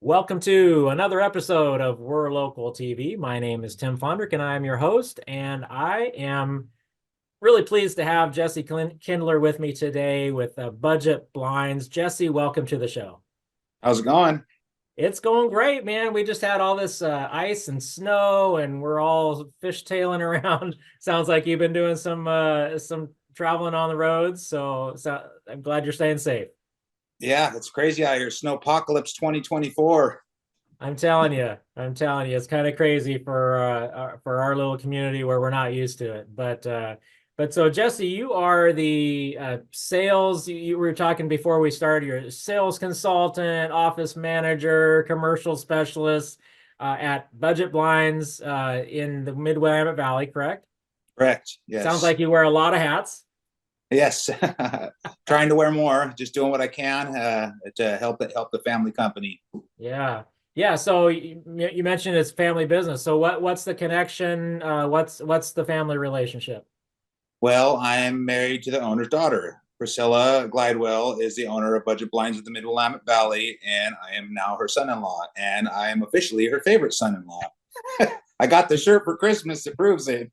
Welcome to another episode of WhirLocal TV. My name is Tim Fahndrich, and I am your host. And I am really pleased to have Jesse Kindler with me today with Budget Blinds. Jesse, welcome to the show. How's it going? It's going great, man. We just had all this ice and snow, and we're all fishtailing around. Sounds like you've been doing some traveling on the roads. So I'm glad you're staying safe. Yeah, it's crazy out here. Snowpocalypse 2024. I'm telling you, it's kind of crazy for our little community where we're not used to it. But so Jesse, you are the sales. You were talking before we started. You're a sales consultant, office manager, commercial specialist at Budget Blinds in the Mid-Willamette Valley, correct? Correct. Sounds Yes. like you wear a lot of hats. Yes. Trying to wear more, just doing what I can to help the family company. Yeah. Yeah, so you mentioned it's family business. So what's the connection? What's the family relationship? Well, I am married to the owner's daughter. Priscilla Glidewell is the owner of Budget Blinds of the Mid-Willamette Valley, and I am now her son-in-law, and I am officially her favorite son-in-law. I got the shirt for Christmas that proves it.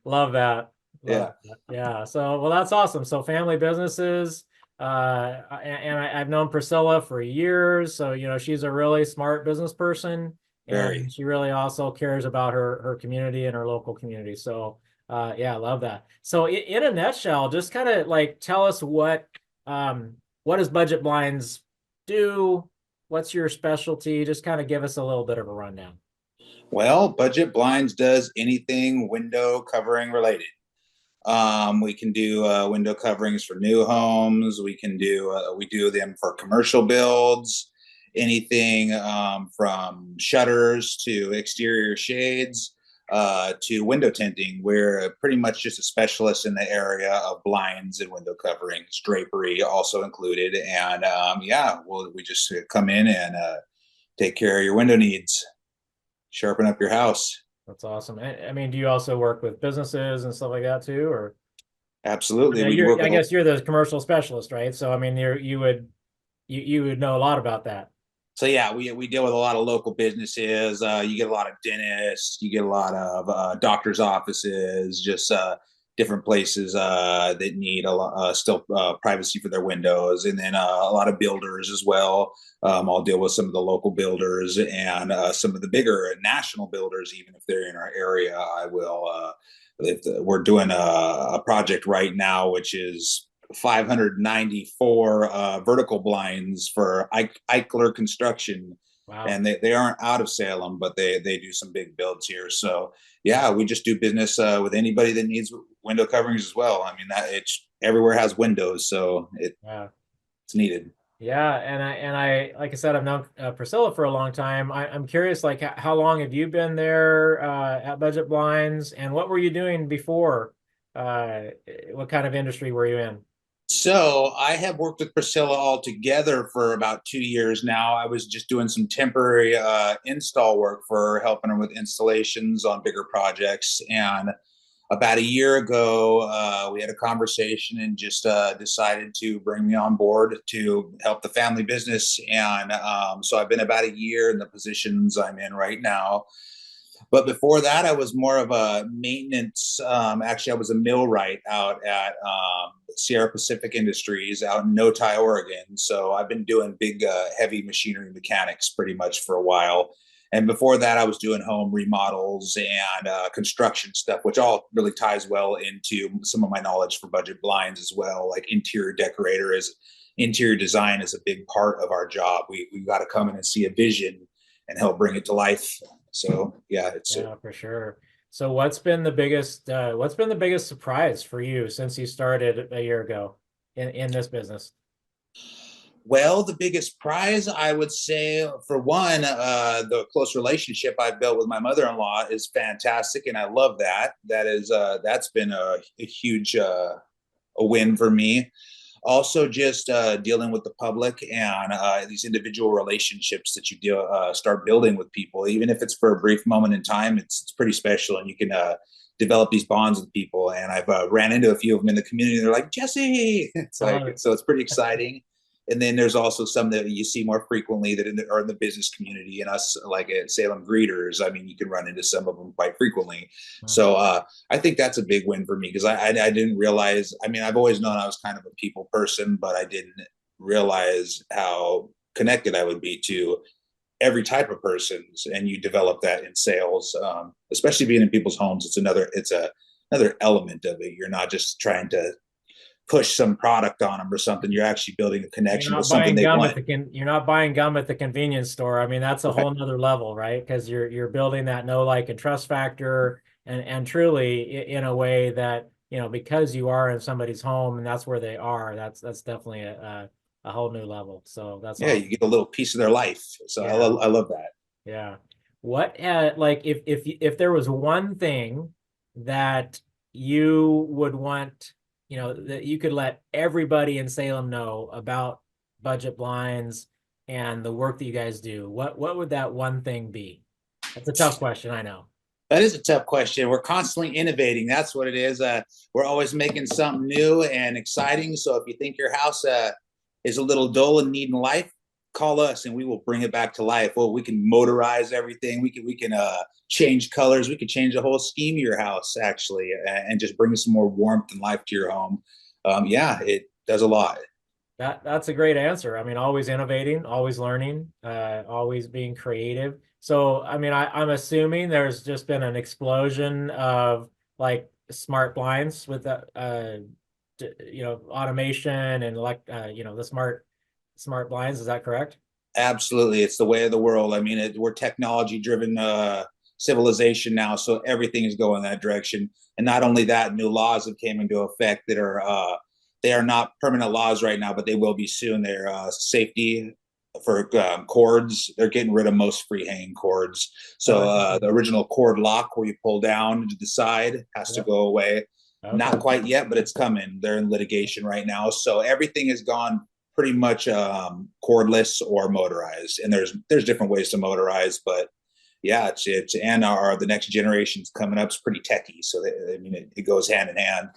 Love that. Yeah, Love that. Yeah. So, well, that's awesome. So, family businesses. I've known Priscilla for years. So, she's a really smart business person, and very. she really also cares about her community and her local community. So, yeah, I love that. So, in a nutshell, just kind of like tell us what does Budget Blinds do? What's your specialty? Just kind of give us a little bit of a rundown. Well, Budget Blinds does anything window covering related. We can do window coverings for new homes. We do them for commercial builds, anything from shutters to exterior shades to window tinting. We're pretty much just a specialist in the area of blinds and window coverings, drapery also included. And yeah, we just come in and take care of your window needs, sharpen up your house. That's awesome. I mean, do you also work with businesses and stuff like that too, or? I Absolutely, mean, we work I with a guess you're the commercial specialist, right? So I mean, you would know a lot about that. So yeah, we deal with a lot of local businesses. You get a lot of dentists, you get a lot of doctors' offices, just different places that need a lot still privacy for their windows, and then a lot of builders as well. I'll deal with some of the local builders and some of the bigger national builders, even if they're in our area. I will. If we're doing a project right now, which is 594 vertical blinds for Eichler Construction, Wow. and they aren't out of Salem, but they do some big builds here. So yeah, we just do business with anybody that needs window coverings as well. I mean that it's everywhere has windows, so Yeah. it's needed. Yeah, and I like I said, I've known Priscilla for a long time. I'm curious, like, how long have you been there at Budget Blinds, and what were you doing before? Uh, what kind of industry were you in? So I have worked with Priscilla all together for about 2 years now. I was just doing some temporary install work for her, helping her with installations on bigger projects. And about a year ago, we had a conversation and just decided to bring me on board to help the family business. And so I've been about a year in the positions I'm in right now. But before that, I was more of a maintenance. Actually, I was a millwright out at Sierra Pacific Industries out in Noti, Oregon. So I've been doing big, heavy machinery mechanics pretty much for a while. And before that, I was doing home remodels and construction stuff, which all really ties well into some of my knowledge for Budget Blinds as well. Like interior design is a big part of our job. We've got to come in and see a vision and help bring it to life. So yeah, it's Yeah, for sure. So what's been the biggest surprise for you since you started a year ago in this business? well, the biggest prize I would say, for one, the close relationship I've built with my mother-in-law is fantastic, and I love that. That's been a huge a win for me. Also, just dealing with the public and these individual relationships that start building with people, even if it's for a brief moment in time, it's pretty special, and you can develop these bonds with people. And I've ran into a few of them in the community. They're like, Jesse, it's I like love it. so it's pretty exciting. And then there's also some that you see more frequently that are in the business community, and us like at Salem Greeters. I mean, you can run into some of them quite frequently. So I think that's a big win for me, because I didn't realize, I mean, I've always known I was kind of a people person, but I didn't realize how connected I would be to every type of persons, and you develop that in sales, especially being in people's homes. It's another element of it. You're not just trying to push some product on them or something. You're actually building a connection with something they want. You're not buying gum at the convenience store. I mean, that's a whole nother level, right? Because you're building that know, like, and trust factor, and truly in a way that, because you are in somebody's home and that's where they are, that's definitely a whole new level. So that's yeah, awesome. you get a little piece of their life. So Yeah. I love that. Yeah. What like if there was one thing that you would want, that you could let everybody in Salem know about budget blinds and the work that you guys do, what would that one thing be? That's a tough question, I know. That is a tough question. We're constantly innovating. That's what it is. We're always making something new and exciting. So if you think your house is a little dull and needing life, call us and we will bring it back to life. Well, we can motorize everything. We can change colors. We could change the whole scheme of your house, actually, and just bring some more warmth and life to your home. Yeah, it does a lot. That's a great answer. I mean, always innovating, always learning, always being creative. So, I mean, I'm assuming there's just been an explosion of like smart blinds with automation and the smart blinds. Is that correct? Absolutely, it's the way of the world. I mean, we're technology-driven civilization now, so everything is going that direction. And not only that, new laws have came into effect that are they are not permanent laws right now, but they will be soon. They're safety for cords. They're getting rid of most free hanging cords. So the original cord lock where you pull down to the side has to go away. Okay. Not quite yet, but it's coming. They're in litigation right now. So everything has gone pretty much cordless or motorized. And there's different ways to motorize, but yeah, it's and the next generation's coming up is pretty techy. So I mean, it goes hand in hand.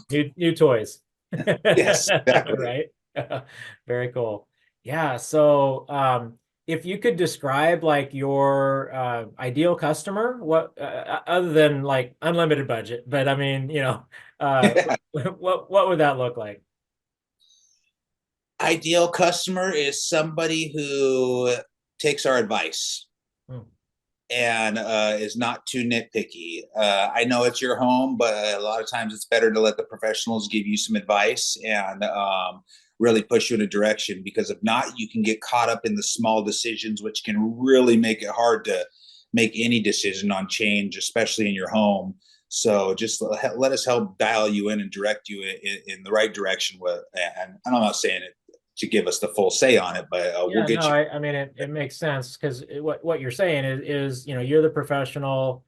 New toys. Yes, exactly. Right. Very cool. Yeah. So if you could describe like your ideal customer, what other than like unlimited budget, but I mean, what would that look like? Ideal customer is somebody who takes our advice and is not too nitpicky. I know it's your home, but a lot of times it's better to let the professionals give you some advice and really push you in a direction, because if not, you can get caught up in the small decisions, which can really make it hard to make any decision on change, especially in your home. So just let us help dial you in and direct you in the right direction. And I'm not saying it to give us the full say on it, but we'll get you. I mean, it makes sense, because what you're saying is you're the professional,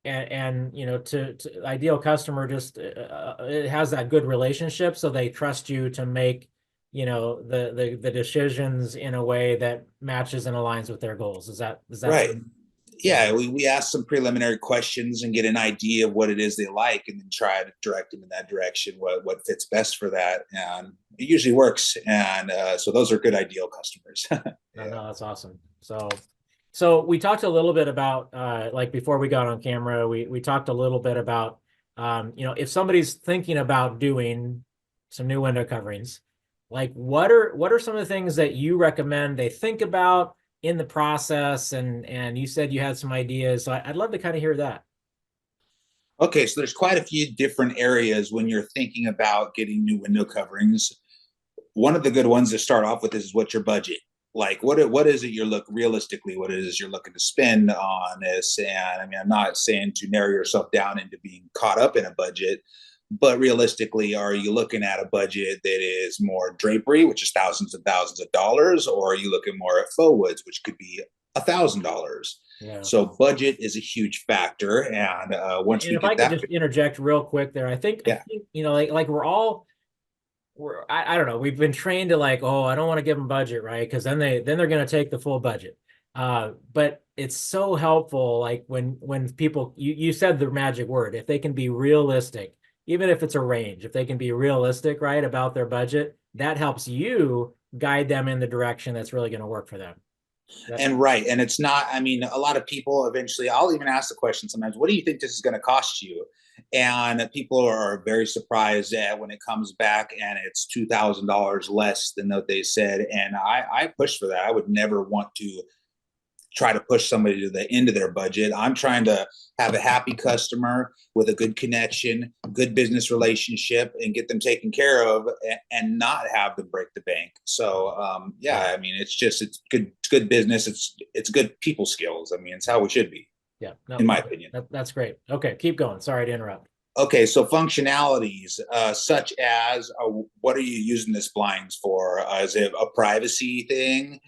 and to ideal customer, just it has that good relationship, so they trust you to make the decisions in a way that matches and aligns with their goals. Is that right? Yeah, we ask some preliminary questions and get an idea of what it is they like, and then try to direct them in that direction, what fits best for that. And it usually works. And so those are good ideal customers. Yeah. No, that's awesome. So we talked a little bit about like before we got on camera, we talked a little bit about if somebody's thinking about doing some new window coverings, like what are some of the things that you recommend they think about in the process? And you said you had some ideas, so I'd love to kind of hear that. Okay, so there's quite a few different areas when you're thinking about getting new window coverings. One of the good ones to start off with is what's your budget? Like what is it realistically, what it is you're looking to spend on this? And I mean, I'm not saying to narrow yourself down into being caught up in a budget, but realistically, are you looking at a budget that is more drapery, which is thousands of dollars, or are you looking more at faux woods, which could be $1,000? Yeah. So budget is a huge factor. And once we if I could just interject real quick there, I think like I don't know, we've been trained to like, oh, I don't want to give them budget, right? Because then they're going to take the full budget. But it's so helpful, like when people, you said the magic word, if they can be realistic, even if it's a range, if they can be realistic, right, about their budget, that helps you guide them in the direction that's really going to work for them. And right. And it's not, I mean, a lot of people eventually, I'll even ask the question sometimes, what do you think this is going to cost you? And people are very surprised at when it comes back and it's $2,000 less than what they said. And I push for that. I would never want to try to push somebody to the end of their budget. I'm trying to have a happy customer with a good connection, good business relationship, and get them taken care of, and not have them break the bank. So yeah, I mean, it's good business. It's good people skills. I mean, it's how we should be. Yeah, no, in my opinion. That's great. Okay, keep going. Sorry to interrupt. Okay, so functionalities such as what are you using this blinds for? Is it a privacy thing?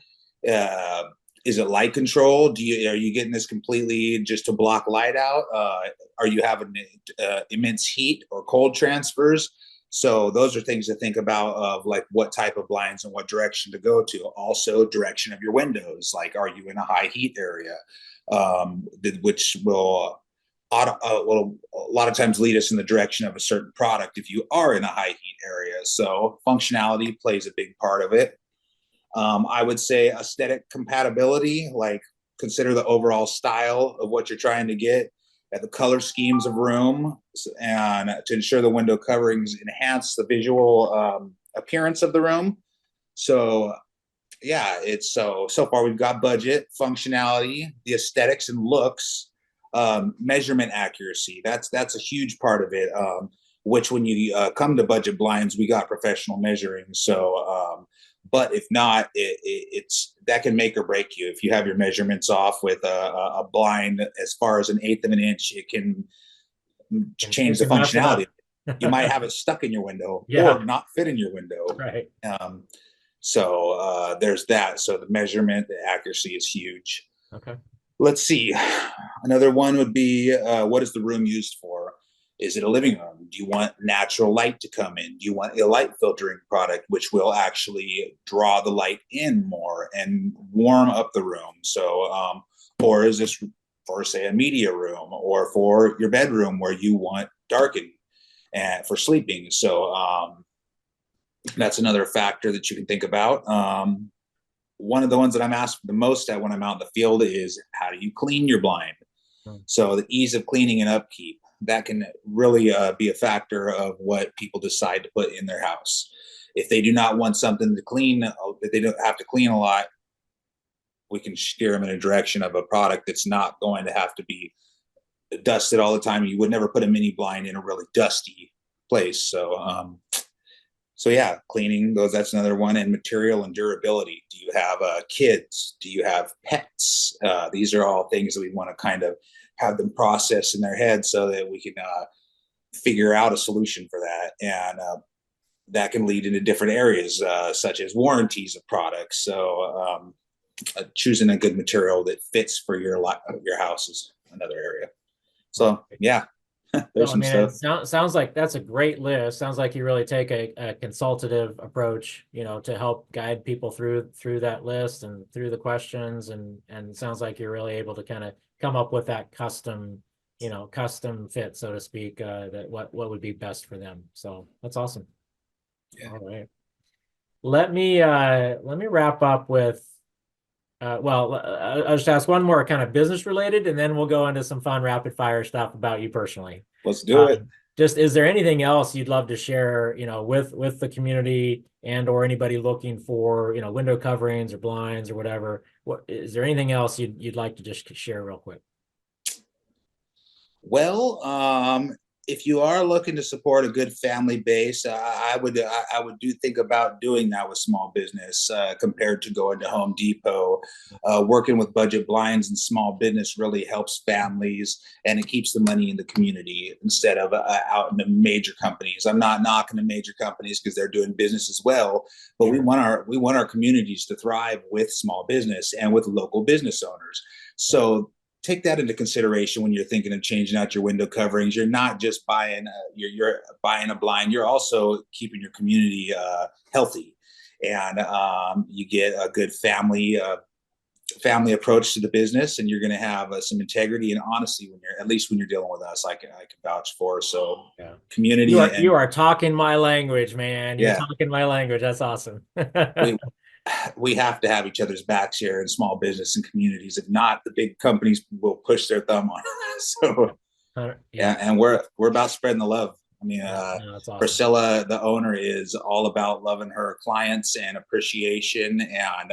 Is it light control? Are you getting this completely just to block light out? Are you having immense heat or cold transfers? So those are things to think about, of like what type of blinds and what direction to go to. Also, direction of your windows. Like, are you in a high heat area, which will a lot of times lead us in the direction of a certain product if you are in a high heat area. So functionality plays a big part of it. I would say aesthetic compatibility, like consider the overall style of what you're trying to get, at the color schemes of room, and to ensure the window coverings enhance the visual appearance of the room. So yeah, it's so far we've got budget, functionality, the aesthetics and looks, measurement accuracy. That's a huge part of it. Which when you come to budget blinds, we got professional measuring. So but if not, it's that can make or break you. If you have your measurements off with a blind as far as 1/8 of an inch, it can change the functionality. You might have it stuck in your window, yeah, or not fit in your window. Right. So there's that. So the measurement, the accuracy is huge. Okay. Let's see. Another one would be what is the room used for? Is it a living room? Do you want natural light to come in? Do you want a light filtering product, which will actually draw the light in more and warm up the room? So, or is this for, say, a media room, or for your bedroom where you want darkened and for sleeping? So that's another factor that you can think about. One of the ones that I'm asked the most at when I'm out in the field is, how do you clean your blind? So the ease of cleaning and upkeep, that can really be a factor of what people decide to put in their house. If they do not want something to clean, that they don't have to clean a lot, we can steer them in a direction of a product that's not going to have to be dusted all the time. You would never put a mini blind in a really dusty place. So yeah, cleaning those, that's another one. And material and durability. Do you have kids? Do you have pets? These are all things that we want to kind of have them process in their head so that we can figure out a solution for that. And that can lead into different areas, such as warranties of products. So choosing a good material that fits for your house is another area. So yeah. There's some stuff. It sounds like that's a great list. Sounds like you really take a consultative approach, to help guide people through that list and through the questions, and sounds like you're really able to kind of come up with that custom fit, so to speak, that what would be best for them. So that's awesome. Yeah. All right. Let me wrap up with I'll just ask one more kind of business related, and then we'll go into some fun rapid fire stuff about you personally. Let's do it. Just, is there anything else you'd love to share, with the community and or anybody looking for, window coverings or blinds or whatever? What is there anything else you'd like to just share real quick? Well, if you are looking to support a good family base, I would do think about doing that with small business compared to going to Home Depot. Working with budget blinds and small business really helps families, and it keeps the money in the community instead of out in the major companies. I'm not knocking the major companies because they're doing business as well, but we want our communities to thrive with small business and with local business owners. So take that into consideration when you're thinking of changing out your window coverings. You're not just buying you're buying a blind. You're also keeping your community healthy, and you get a good family family approach to the business, and you're going to have some integrity and honesty when you're, at least when you're dealing with us. I can vouch for. So Yeah. community You are talking my language, man. You're yeah, talking my language. That's awesome. we we have to have each other's backs here in small business and communities. If not, the big companies will push their thumb on us. So yeah, and we're about spreading the love. I mean, no, that's awesome. Priscilla, the owner, is all about loving her clients and appreciation, and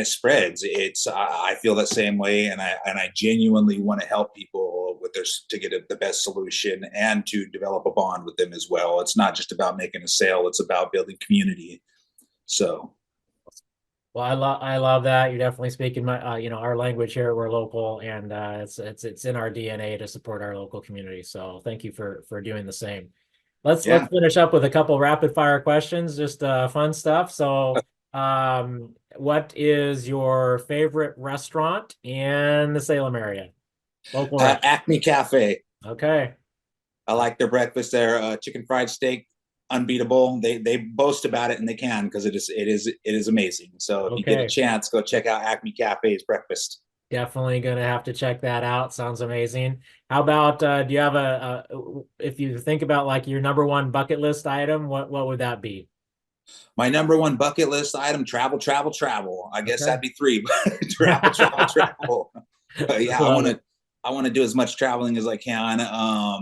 it spreads. It's I feel the same way, and I genuinely want to help people with their to get the best solution and to develop a bond with them as well. It's not just about making a sale; it's about building community. So. Well, I love that. You're definitely speaking my you know, our language here. We're local, and it's in our DNA to support our local community. So thank you for doing the same. Let's finish up with a couple rapid fire questions, just fun stuff. So what is your favorite restaurant in the Salem area? Local Acme Cafe. Okay. I like their breakfast. Their chicken fried steak, unbeatable. They boast about it, and they can, because it is amazing. So if you get a chance, go check out Acme Cafe's breakfast. Definitely gonna have to check that out. Sounds amazing. How about do you have if you think about like your number one bucket list item, what would that be? My number one bucket list item: travel, travel, travel. I guess that'd be three. Travel, travel, travel. Yeah, I want to do as much traveling as I can.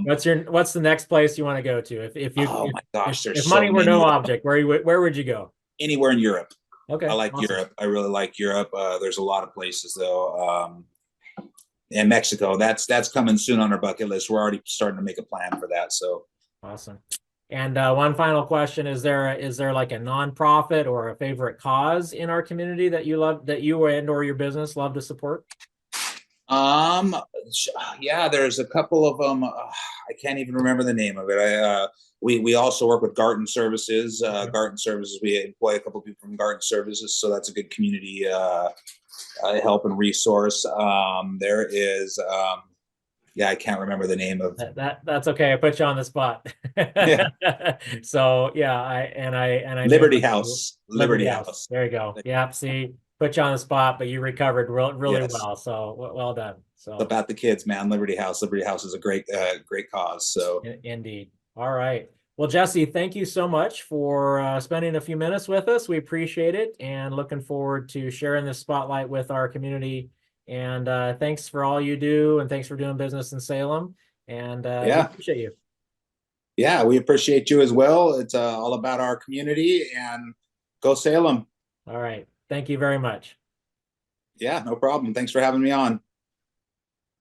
What's the next place you want to go to? Oh my gosh, if money were no object, where would you go? Anywhere in Europe. Okay. I like Europe. I really like Europe. There's a lot of places though. And Mexico, that's coming soon on our bucket list. We're already starting to make a plan for that. So awesome. And one final question: is there like a nonprofit or a favorite cause in our community that you love, that you and or your business love to support? Yeah, there's a couple of them. I can't even remember the name of it. We also work with Garden Services. Garden Services, we employ a couple of people from Garden Services, so that's a good community help and resource. There is, yeah, I can't remember the name of that's okay. I put you on the spot. Yeah. So yeah, I Liberty House. Liberty House. There you go. Yeah, see, put you on the spot, but you recovered really well. So well done. So about the kids, man. Liberty House is a great cause. So indeed. All right. Well, Jesse, thank you so much for spending a few minutes with us. We appreciate it, and looking forward to sharing this spotlight with our community. And thanks for all you do, and thanks for doing business in Salem. And we appreciate you. Yeah, we appreciate you as well. It's all about our community, and go Salem. All right. Thank you very much. Yeah, no problem. Thanks for having me on.